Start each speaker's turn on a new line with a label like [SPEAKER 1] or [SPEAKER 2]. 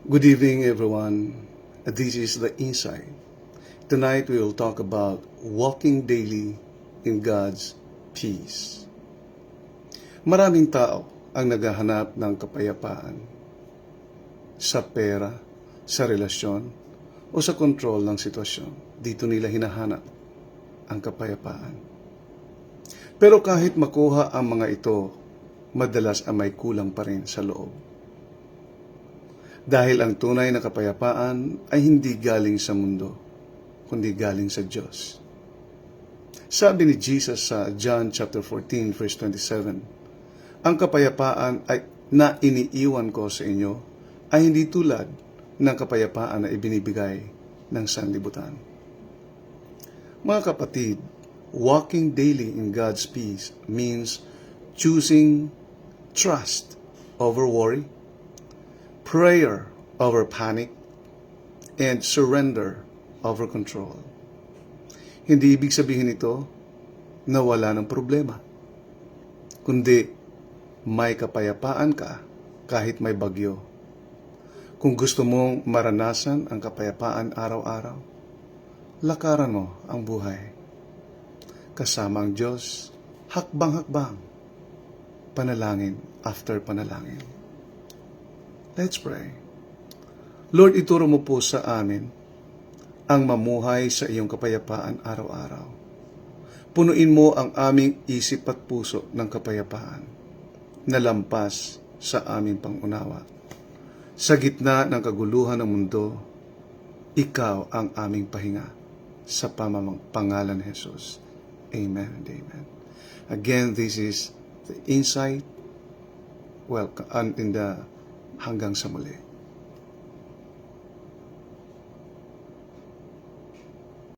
[SPEAKER 1] Good evening, everyone. This is The Insight. Tonight, we will talk about walking daily in God's peace. Maraming tao ang naghahanap ng kapayapaan sa pera, sa relasyon, o sa kontrol ng sitwasyon. Dito nila hinahanap ang kapayapaan. Pero kahit makuha ang mga ito, madalas ay may kulang pa rin sa loob. Dahil ang tunay na kapayapaan ay hindi galing sa mundo, kundi galing sa Diyos. Sabi ni Jesus sa John chapter 14 verse 27, ang kapayapaan ay na iniiwan ko sa inyo ay hindi tulad ng kapayapaan na ibinibigay ng sanlibutan. Mga kapatid, walking daily in God's peace means choosing trust over worry, prayer over panic, and surrender over control. Hindi ibig sabihin ito na wala ng problema, kundi may kapayapaan ka kahit may bagyo. Kung gusto mong maranasan ang kapayapaan araw-araw, lakaran mo ang buhay. Kasama ang Diyos, hakbang-hakbang, panalangin after panalangin. Let's pray. Lord, ituro mo po sa amin ang mamuhay sa iyong kapayapaan araw-araw. Punuin mo ang aming isip at puso ng kapayapaan na lampas sa aming pangunawa. Sa gitna ng kaguluhan ng mundo, ikaw ang aming pahinga sa pangalan ni Jesus. Amen and amen. Again, this is The Insight. Welcome in the hanggang sa muli.